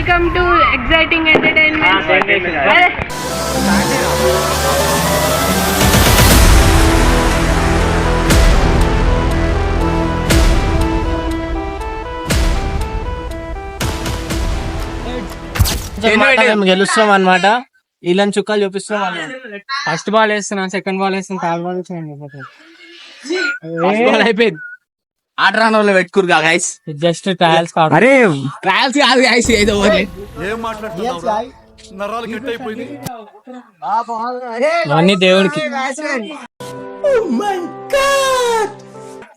Welcome to exciting entertainment. గెలుస్తాం అనమాట. వీళ్ళని చుక్కలు చూపిస్తాం. ఫస్ట్ బాల్ వేస్తున్నాం, సెకండ్ బాల్ వేస్తున్నాం, థర్డ్ బాల్ అయిపోయింది. ఆట రాని వాళ్ళు పెట్టుకురు గైస్, జస్ట్ ట్రయల్స్. అరే ట్రయల్స్ కాదు గైస్, ఏదో అన్ని దేవుడికి.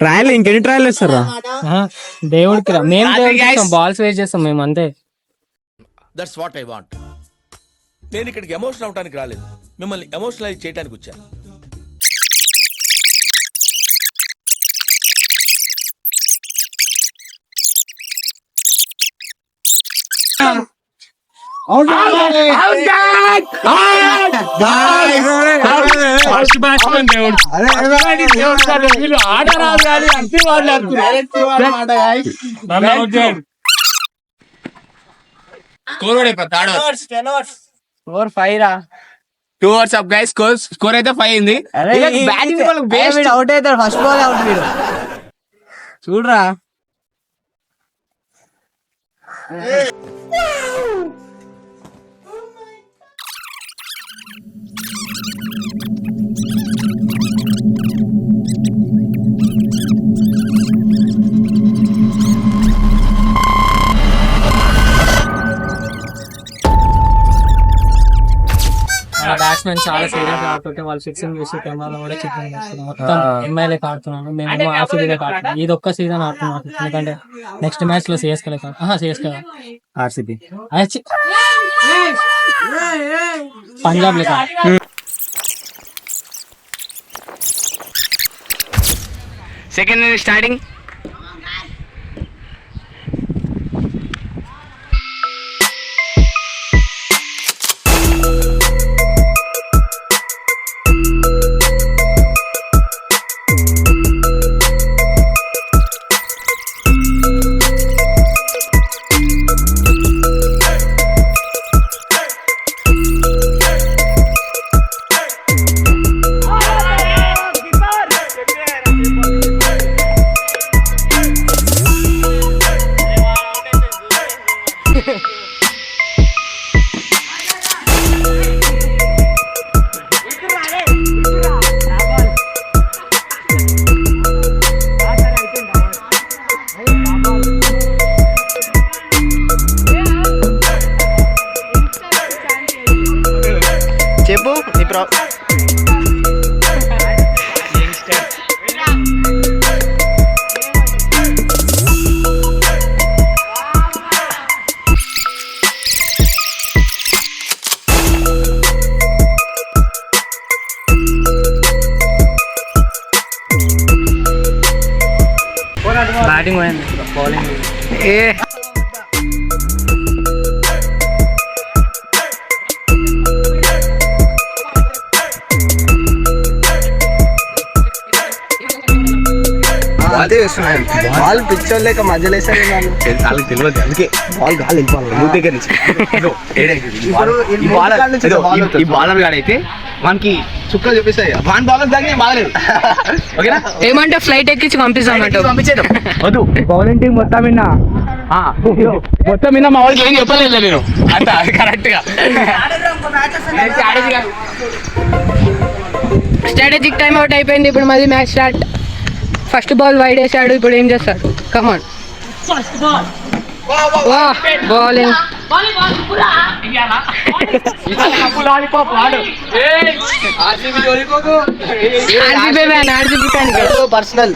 ట్రయల్ ఇంకెన్ని ట్రయల్ వేస్తారా దేవుడికి. మేము దేవుడికి బాల్స్ వేస్ట్ చేస్తాం మేము అంతే. That's what I want. నేను ఇక్కడికి ఎమోషనల్ అవడానికి రాలేదు, మిమ్మల్ని ఎమోషనలైజ్ చేయడానికి వచ్చాను. స్కోర్ 5 రా. 2 ఓవర్స్ అప్ గైస్. స్కోర్ అయితే 5 అయింది. అవుట్ అవుతాడు ఫస్ట్ బాల్ అవుట్. వీడు చూడరా. బ్యాట్స్మెన్ చాలా సీరియస్ ఆడుతుంటే వాళ్ళు ఫిక్సింగ్ చేసి కెమెరాలో కూడా చిత్రం చేస్తున్నారు. మొత్తం ఎంఐలే ఆడుతున్నాను, మేము ఆర్సీబీలే ఆడుతున్నాం. ఇది ఒక్క సీజన్ ఆడుతున్నాం, ఎందుకంటే నెక్స్ట్ మ్యాచ్ లో సిఎస్కే ఆర్సీబీ పంజాబ్ లేక. Second inning starting. చెప్పు నీ బ్యాటింగ్ పోయింది, బౌలింగ్ బాల్ పిచ్చర్ లేక మధ్యలో వేసారు. వాళ్ళకి తెలియదు, అందుకే బాల్ గాలి వెళ్ళిపోవాలి దగ్గర నుంచి. ఈ బాలర్ గాడైతే మనకి చుక్కలు చూపిస్తాయి. వాన్ బాలర్ దాన్ని బాగలేదు. ఓకేనా, ఏమంటే ఫ్లైట్ ఎక్కించి పంపించేద్దాం. వద్దు, బౌలింగ్ టీం మొత్తం విన్నా మా వాళ్ళకి ఏం చెప్పలేదు నేను అంత కరెక్ట్ గా. స్ట్రాటజిక్ టైం అవుట్ అయిపోయింది. ఇప్పుడు మళ్ళీ match start. First ball wide వేసాడు, ఇప్పుడు ఏం చేస్తాడు? Come on bowling. Personal.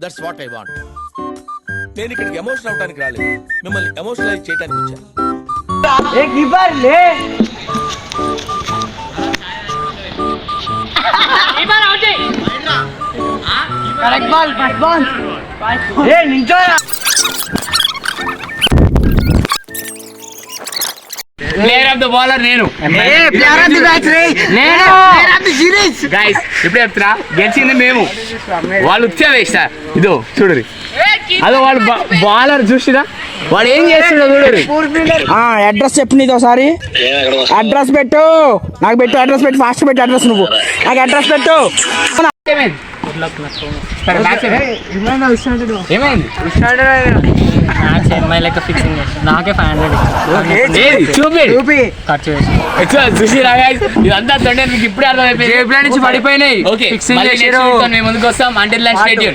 That's what I want. నేను ఇక్కడికి ఎమోషనల్ అవడానికి రాలేదు, మిమ్మల్ని ఎమోషనలైజ్ చేయడానికి వచ్చాను. Correct ball, first ball. ఏ నించోరా. ప్లేయర్ ఆఫ్ ద బౌలర్ నేను గైస్ ఇప్పుడు చెప్తున్నా గెలిచింది మేము వాళ్ళు వచ్చా వేస్తా ఇదో చూడరు అదో వాళ్ళు బౌలర్ చూసిరా వాడు ఏం చేస్తుండో చూడరు అడ్రస్ చెప్పు నీది ఒకసారి అడ్రస్ పెట్టు నాకు పెట్టు అడ్రస్ పెట్టు ఫాస్ట్ పెట్టు అడ్రస్ నువ్వు నాకు అడ్రస్ పెట్టు ఏమైంది మ్యాచ్ ఎంఐ లెక్క ఫిక్సింగ్ చేసి నాకే 500 చూపి ఖర్చు చేసి చూసిరా గైస్ ఇదంతా తొండే మీకు ఇప్పుడే అర్థమైపోయింది నుంచి పడిపోయినాయి ఓకే మేము ముందుకు వస్తాం అంటిల్ స్టేడియం